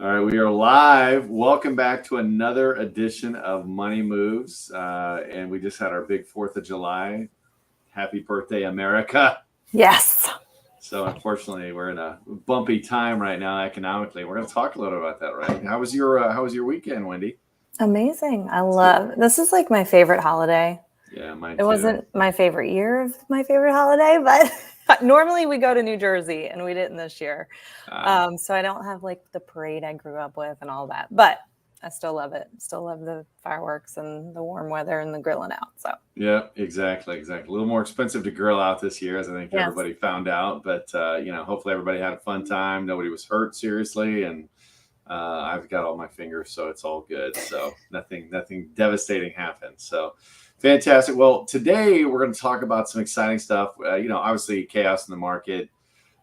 All right, we are live. Welcome back to another edition of Money Moves. And we just had our big 4th of July. Happy birthday, America. Yes. So unfortunately, we're in a bumpy time right now economically. We're going to talk a little about that, right? How was your weekend, Wendy? Amazing. I love this is like my favorite holiday. Yeah, mine It too. wasn't my favorite year of my favorite holiday, but normally we go to New Jersey and we didn't this year. So I don't have like the parade I grew up with and all that, but I still love it. Still love the fireworks and the warm weather and the grilling out. So Yeah, exactly. A little more expensive to grill out this year, as I think Yes. everybody found out. But hopefully everybody had a fun time. Nobody was hurt seriously, and I've got all my fingers, so it's all good. So nothing devastating happened. So fantastic. Well, today we're going to talk about some exciting stuff. Obviously chaos in the market.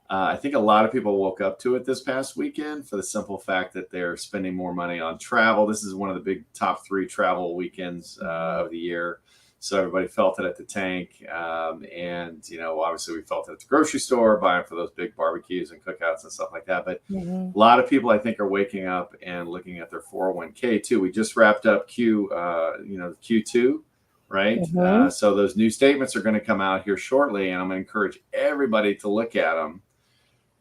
I think a lot of people woke up to it this past weekend for the simple fact that they're spending more money on travel. This is one of the big top 3 travel weekends of the year. So everybody felt it at the tank. And obviously we felt it at the grocery store, buying for those big barbecues and cookouts and stuff like that. But a lot of people, I think, are waking up and looking at their 401k too. We just wrapped up Q2. Right. So those new statements are going to come out here shortly. And I'm going to encourage everybody to look at them.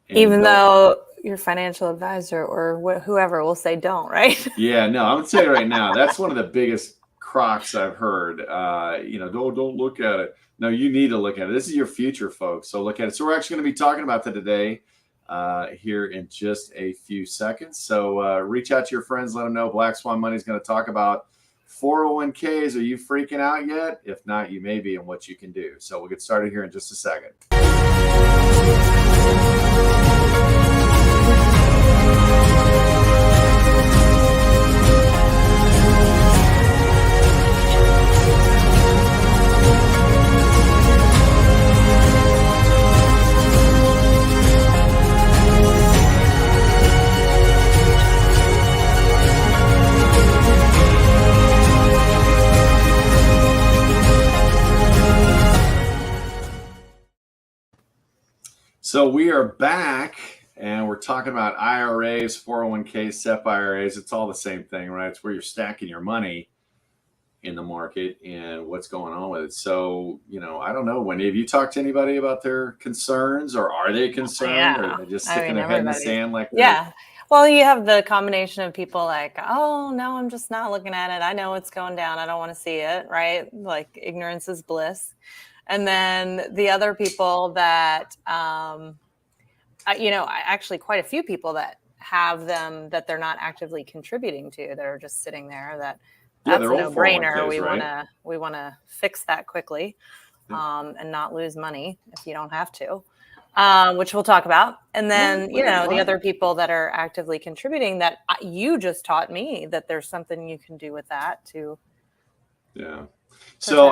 Even though your financial advisor or whoever will say don't, right? Yeah, no, I'm going to tell you right now, that's one of the biggest crocs I've heard. Don't look at it. No, you need to look at it. This is your future, folks. So look at it. So we're actually going to be talking about that today here in just a few seconds. So reach out to your friends. Let them know Black Swan Money is going to talk about 401ks. Are you freaking out yet? If not, you may be, and what you can do. So we'll get started here in just a second. So we are back, and we're talking about IRAs, 401ks, SEP IRAs. It's all the same thing, right? It's where you're stacking your money in the market and what's going on with it. So, I don't know, Wendy, have you talked to anybody about their concerns, or are they concerned? Yeah. Or are they just sticking their head in the sand like that? Yeah. Well, you have the combination of people like, oh, no, I'm just not looking at it. I know it's going down. I don't want to see it, right? Like ignorance is bliss. And then the other people that, actually quite a few people that have them that they're not actively contributing to, that are just sitting there. That's a no-brainer. We want to fix that quickly, and not lose money if you don't have to, which we'll talk about. And then the other people that are actively contributing, that you just taught me that there's something you can do with that too. Yeah. So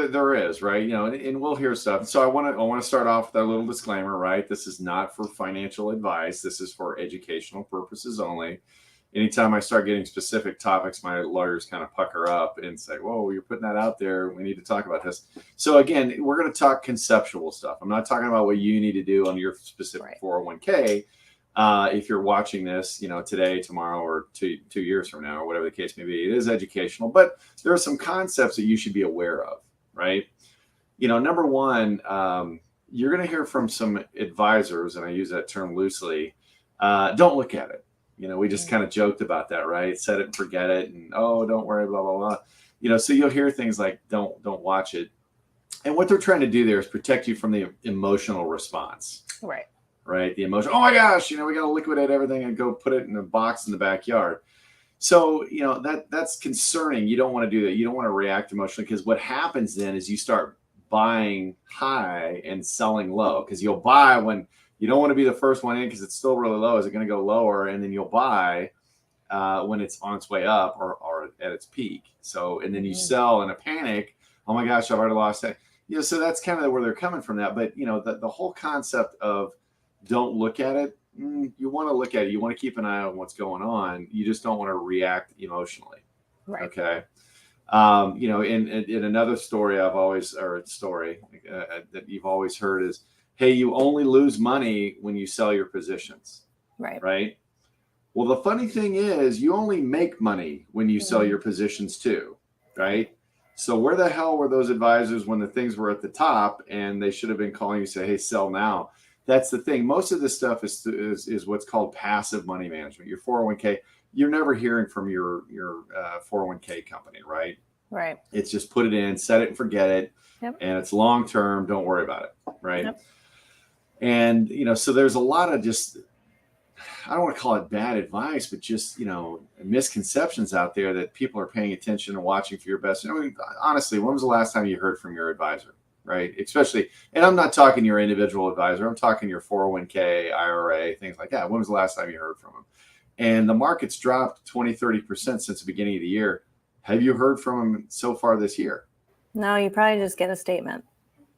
there is, right? And we'll hear stuff. So I want to start off with a little disclaimer, right? This is not for financial advice. This is for educational purposes only. Anytime I start getting specific topics, my lawyers kind of pucker up and say, whoa, you're putting that out there. We need to talk about this. So again, we're going to talk conceptual stuff. I'm not talking about what you need to do on your specific 401k. If you're watching this, today, tomorrow, or two years from now, or whatever the case may be, it is educational, but there are some concepts that you should be aware of, right? Number one, you're going to hear from some advisors, and I use that term loosely. Don't look at it. We just kind of joked about that, right? Set it and forget it. And, oh, don't worry, blah, blah, blah. So you'll hear things like, don't watch it. And what they're trying to do there is protect you from the emotional response. Right. The emotion. Oh my gosh, we got to liquidate everything and go put it in a box in the backyard. So, that's concerning. You don't want to do that. You don't want to react emotionally, because what happens then is you start buying high and selling low, because you'll buy when you don't want to be the first one in because it's still really low. Is it going to go lower? And then you'll buy when it's on its way up or at its peak. So, and then you sell in a panic. Oh my gosh, I've already lost that. So that's kind of where they're coming from that. But, the whole concept of don't look at it. You want to look at it. You want to keep an eye on what's going on. You just don't want to react emotionally. Right. Okay. In another story that you've always heard is, hey, you only lose money when you sell your positions. Right. Right. Well, the funny thing is you only make money when you sell your positions too, right? So where the hell were those advisors when the things were at the top and they should have been calling you say, hey, sell now? That's the thing. Most of this stuff is what's called passive money management. Your 401k, you're never hearing from your 401k company, right? Right. It's just put it in, set it and forget it. Yep. And it's long term. Don't worry about it, right? Yep. And, so there's a lot of just, I don't want to call it bad advice, but just, misconceptions out there that people are paying attention and watching for your best. I mean, honestly, when was the last time you heard from your advisor, right? Especially, and I'm not talking your individual advisor. I'm talking your 401k, IRA, things like that. When was the last time you heard from them? And the market's dropped 20, 30% since the beginning of the year. Have you heard from them so far this year? No, you probably just get a statement.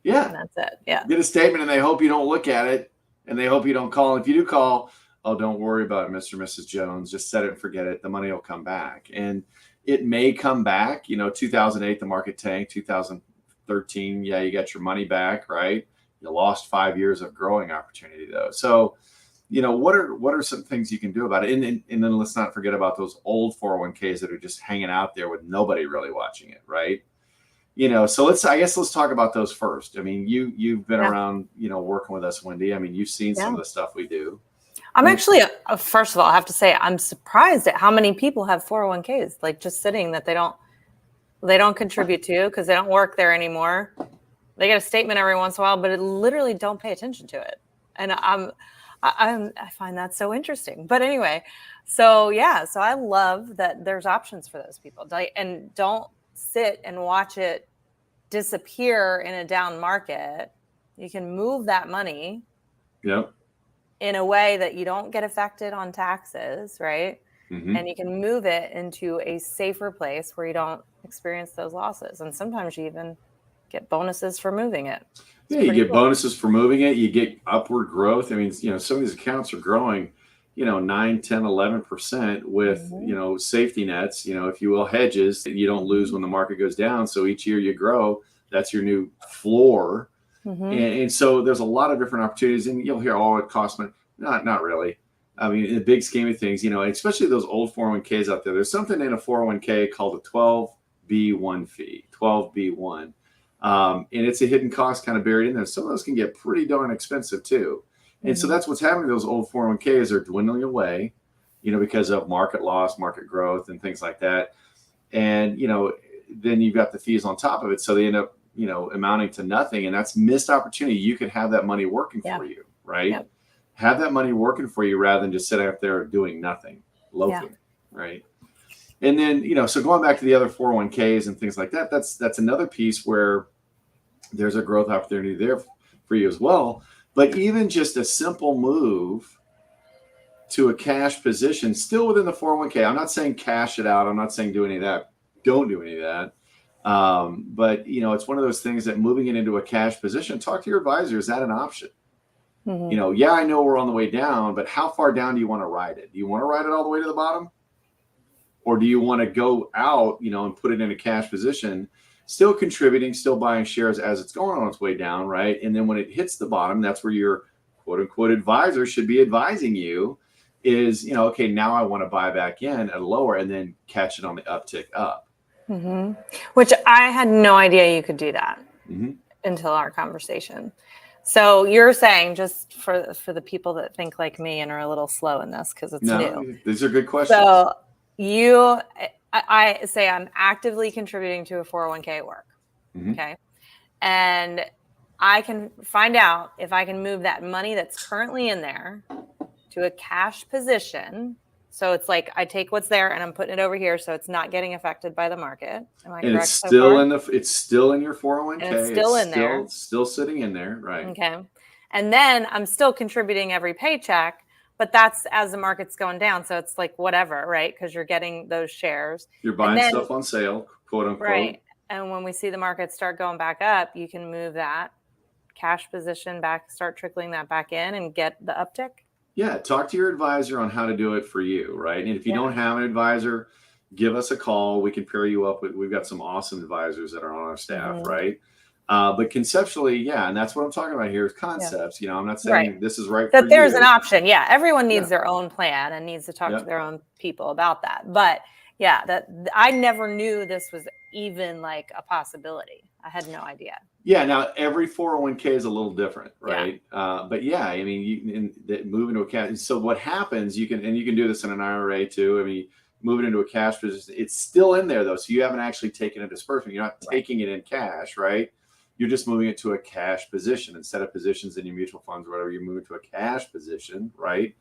Yeah. And that's it. Yeah. Get a statement and they hope you don't look at it and they hope you don't call. And if you do call, oh, don't worry about it, Mr. and Mrs. Jones. Just set it and forget it. The money will come back. And it may come back. 2008, the market tanked. 2013, yeah, you got your money back, right? You lost 5 years of growing opportunity, though. So, what are some things you can do about it? And then let's not forget about those old 401ks that are just hanging out there with nobody really watching it, right? So let's talk about those first. I mean, you've been around, working with us, Wendy. I mean, you've seen some of the stuff we do. I'm actually, first of all, I have to say, I'm surprised at how many people have 401ks, like just sitting that they don't contribute to because they don't work there anymore. They get a statement every once in a while, but it literally don't pay attention to it. And I find that so interesting. But anyway, so I love that there's options for those people. And don't sit and watch it disappear in a down market. You can move that money. Yep. In a way that you don't get affected on taxes, right? Mm-hmm. And you can move it into a safer place where you don't experience those losses. And sometimes you even get bonuses for moving it. You get bonuses for moving it. You get upward growth. I mean, some of these accounts are growing, 9, 10, 11% with, safety nets, if you will, hedges. You don't lose when the market goes down. So each year you grow, that's your new floor. Mm-hmm. And so there's a lot of different opportunities, and you'll hear, it costs money. Not really. I mean, in the big scheme of things, especially those old 401ks out there, there's something in a 401k called a 12B1 fee, 12B1. And it's a hidden cost kind of buried in there. Some of those can get pretty darn expensive too. And so that's what's happening. Those old 401ks are dwindling away, because of market loss, market growth, and things like that. And, then you've got the fees on top of it. So they end up, amounting to nothing. And that's missed opportunity. You could have that money working for you, right? Yep. Have that money working for you rather than just sitting out there doing nothing, loafing, right? And then, so going back to the other 401ks and things like that, that's another piece where there's a growth opportunity there for you as well. But even just a simple move to a cash position, still within the 401k. I'm not saying cash it out. I'm not saying do any of that. Don't do any of that. But, it's one of those things that moving it into a cash position, talk to your advisor. Is that an option? Mm-hmm. I know we're on the way down, but how far down do you want to ride it? Do you want to ride it all the way to the bottom? Or do you want to go out, and put it in a cash position, still contributing, still buying shares as it's going on its way down, right? And then when it hits the bottom, that's where your quote unquote advisor should be advising you is, okay, now I want to buy back in at a lower and then catch it on the uptick up. Mm-hmm. Which I had no idea you could do that until our conversation. So you're saying, just for the people that think like me and are a little slow in this because it's new. These are good questions. So I say I'm actively contributing to a 401k at work. Mm-hmm. Okay. And I can find out if I can move that money that's currently in there to a cash position. So it's like I take what's there and I'm putting it over here, so it's not getting affected by the market. Am I correct? It's still it's still in your 401k. And it's still in there. Still sitting in there, right? Okay. And then I'm still contributing every paycheck, but that's as the market's going down. So it's like whatever, right? Because you're getting those shares. You're buying stuff on sale, quote unquote. Right. And when we see the market start going back up, you can move that cash position back, start trickling that back in and get the uptick. Yeah, talk to your advisor on how to do it for you, right? And if you don't have an advisor, give us a call. We can pair you up with, we've got some awesome advisors that are on our staff, right? But conceptually, yeah, and that's what I'm talking about here is concepts. You know, I'm not saying this is right that for there's you. an option. Yeah, everyone needs their own plan and needs to talk to their own people about that. But yeah, that I never knew this was even like a possibility. I had no idea. Yeah. Now every 401k is a little different, right? But yeah, I mean, you move into a cash. So what happens? You can do this in an IRA too. I mean, move it into a cash position. It's still in there though, so you haven't actually taken a disbursement. You're not taking it in cash, right? You're just moving it to a cash position instead of positions in your mutual funds or whatever. You move it to a cash position, right?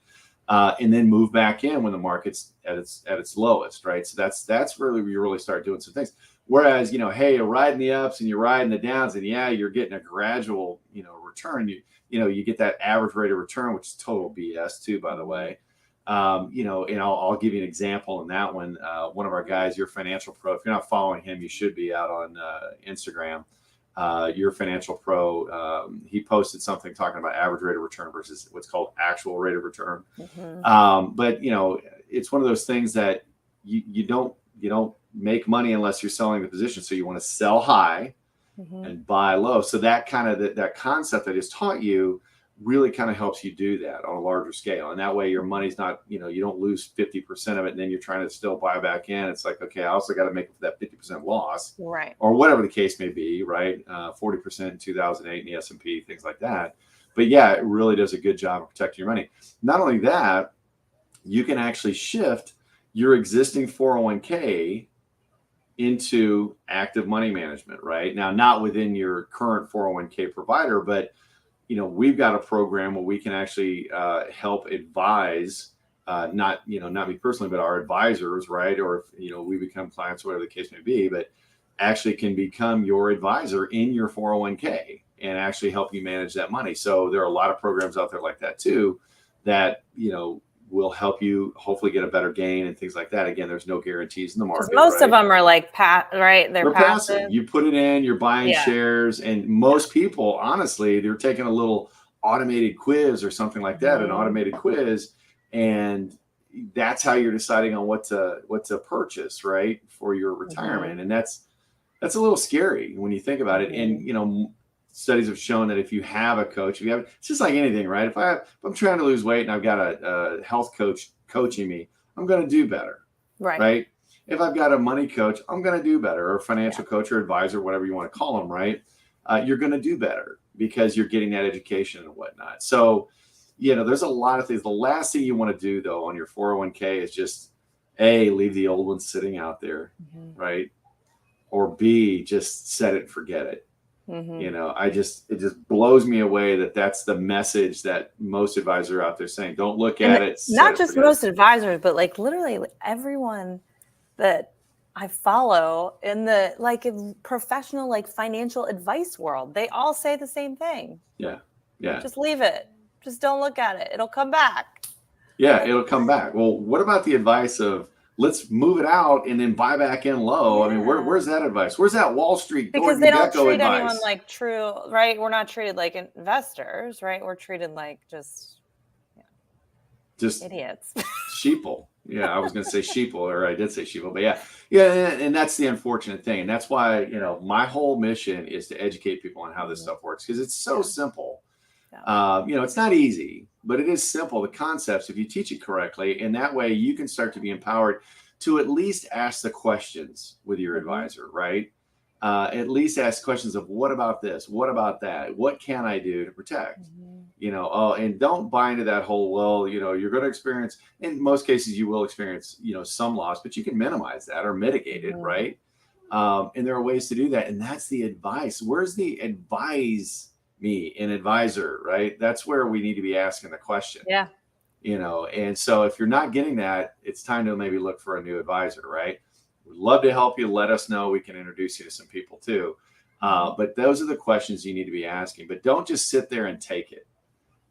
And then move back in when the market's at its lowest, right? So that's really where you really start doing some things. Whereas, hey, you're riding the ups and you're riding the downs, and yeah, you're getting a gradual, return. You get that average rate of return, which is total BS too, by the way. And I'll give you an example in that one. One of our guys, Your Financial Pro. If you're not following him, you should be out on Instagram. Your Financial Pro, he posted something talking about average rate of return versus what's called actual rate of return. But it's one of those things that you don't make money unless you're selling the position. So you want to sell high and buy low. So that kind of that concept I just taught you really kind of helps you do that on a larger scale. And that way your money's not, you don't lose 50% of it and then you're trying to still buy back in. It's like, okay, I also got to make up for that 50% loss, right? Or whatever the case may be, right? 40% in 2008 in the S&P, things like that. But yeah, it really does a good job of protecting your money. Not only that, you can actually shift your existing 401k into active money management, right? Now, not within your current 401k provider, but we've got a program where we can actually help advise, not me personally, but our advisors, right? Or if, we become clients, whatever the case may be, but actually can become your advisor in your 401k and actually help you manage that money. So there are a lot of programs out there like that too, that, will help you hopefully get a better gain and things like that. Again, there's no guarantees in the market. Most of them are like right? They're passive. You put it in, you're buying shares, and most people, honestly, they're taking a little automated quiz or something like that, an automated quiz, and that's how you're deciding on what to purchase, right, for your retirement. And that's a little scary when you think about it. And studies have shown that if you have a coach, it's just like anything, right? If I'm trying to lose weight and I've got a health coach coaching me, I'm going to do better, right? If I've got a money coach, I'm going to do better, or a financial coach or advisor, whatever you want to call them, right? You're going to do better because you're getting that education and whatnot. So, there's a lot of things. The last thing you want to do though on your 401k is just leave the old one sitting out there, right? Or B, just set it and forget it. It just blows me away that that's the message that most advisors are out there saying. Don't look at it. Not just most advisors, but like literally everyone that I follow in the professional, financial advice world, they all say the same thing. Yeah. Just leave it. Just don't look at it. It'll come back. Yeah, it'll come back. Well, what about the advice of let's move it out and then buy back in low? I mean, where's that advice? Where's that Wall Street? Because they don't treat anyone like true, right? We're not treated like investors, right? We're treated like just idiots. Sheeple. Yeah, I was going to say sheeple, or I did say sheeple, but yeah, and that's the unfortunate thing, and that's why my whole mission is to educate people on how this stuff works, because it's so simple. It's not easy, but it is simple. The concepts, if you teach it correctly, and that way you can start to be empowered to at least ask the questions with your advisor, right? At least ask questions of what about this? What about that? What can I do to protect? And don't buy into that whole, well, you're going to experience, in most cases, you will experience, some loss, but you can minimize that or mitigate it, right? And there are ways to do that. And that's the advice. Where's the advise me, an advisor, right? That's where we need to be asking the question. Yeah. And so if you're not getting that, it's time to maybe look for a new advisor, right? We'd love to help you. Let us know. We can introduce you to some people too. But those are the questions you need to be asking. But don't just sit there and take it,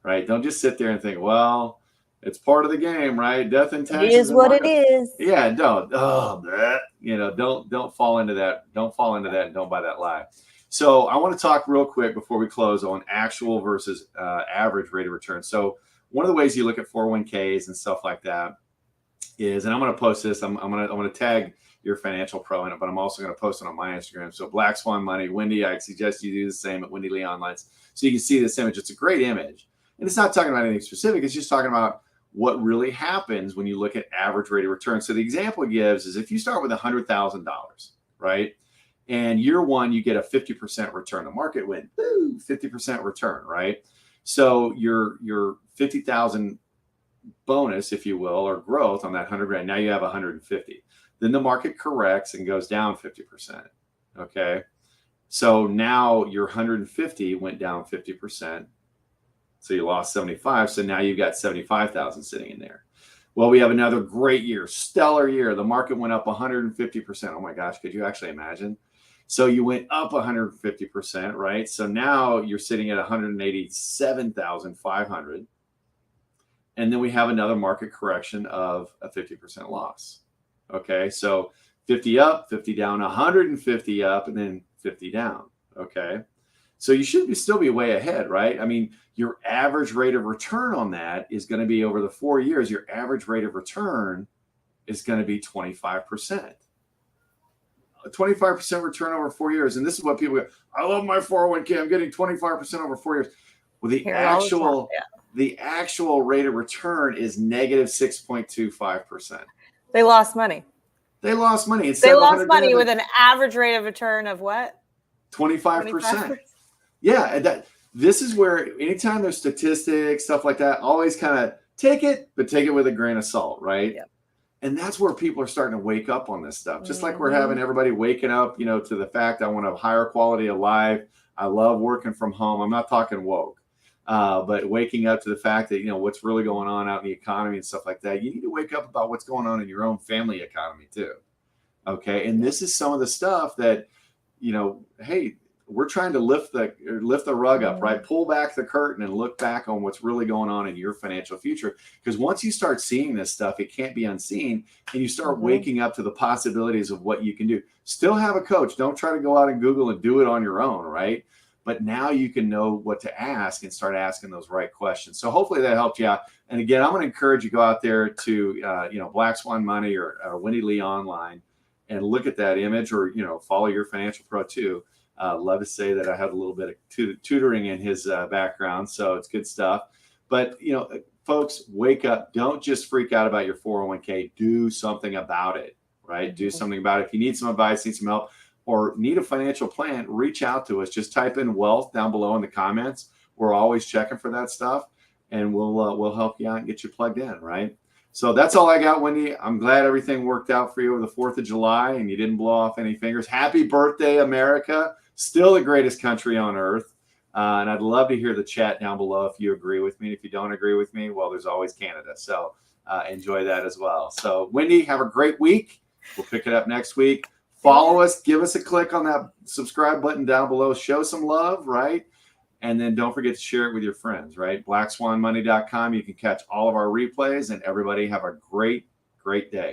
right? Don't just sit there and think, well, it's part of the game, right? Death and taxes. It is what it is. Yeah, don't. Don't fall into that. Don't fall into that, and don't buy that lie. So I want to talk real quick before we close on actual versus average rate of return. So one of the ways you look at 401ks and stuff like that is, and I'm going to post this. I'm going to tag your financial pro in it, but I'm also going to post it on my Instagram. So Black Swan Money, Wendy, I suggest you do the same at Wendy Lee Online, so you can see this image. It's a great image, and it's not talking about anything specific. It's just talking about what really happens when you look at average rate of return. So the example it gives is if you start with $100,000, right? And year one, you get a 50% return. The market went, 50% return, right? So your 50,000 bonus, if you will, or growth on that 100 grand, now you have 150. Then the market corrects and goes down 50%. Okay. So now your 150 went down 50%. So you lost 75. So now you've got 75,000 sitting in there. Well, we have another great year, stellar year. The market went up 150%. Oh my gosh, could you actually imagine? So you went up 150%, right? So now you're sitting at 187,500. And then we have another market correction of a 50% loss. Okay, so 50 up, 50 down, 150 up, and then 50 down. Okay, so you should still be way ahead, right? I mean, your average rate of return on that is going to be over the 4 years. Your average rate of return is going to be 25%. A 25% return over 4 years. And this is what people go, I love my 401k. I'm getting 25% over 4 years. Well, the actual rate of return is negative 6.25%. They lost money. They lost money. They lost money with an average rate of return of what? 25%. Yeah. This is where anytime there's statistics, stuff like that, always kind of take it, but take it with a grain of salt, right? Yep. And that's where people are starting to wake up on this stuff. Just like we're having everybody waking up, to the fact I want a higher quality of life. I love working from home. I'm not talking woke. But waking up to the fact that, what's really going on out in the economy and stuff like that, you need to wake up about what's going on in your own family economy too. Okay. And this is some of the stuff that, hey, we're trying to lift the rug up, right? Pull back the curtain and look back on what's really going on in your financial future. Because once you start seeing this stuff, it can't be unseen. And you start waking up to the possibilities of what you can do. Still have a coach. Don't try to go out and Google and do it on your own, right? But now you can know what to ask and start asking those right questions. So hopefully that helped you out. And again, I'm going to encourage you to go out there to, Black Swan Money or Wendy Lee Online and look at that image, or, follow your financial pro too. Love to say that I had a little bit of tutoring in his background. So it's good stuff. But, folks, wake up. Don't just freak out about your 401k. Do something about it, right? Do something about it. If you need some advice, need some help, or need a financial plan, reach out to us. Just type in wealth down below in the comments. We're always checking for that stuff, and we'll help you out and get you plugged in, right? So that's all I got, Wendy. I'm glad everything worked out for you over the 4th of July and you didn't blow off any fingers. Happy birthday, America. Still the greatest country on earth. And I'd love to hear the chat down below if you agree with me. If you don't agree with me, well, there's always Canada. So enjoy that as well. So Wendy, have a great week. We'll pick it up next week. Follow us. Give us a click on that subscribe button down below. Show some love, right? And then don't forget to share it with your friends, right? BlackSwanMoney.com. You can catch all of our replays, and everybody have a great, great day.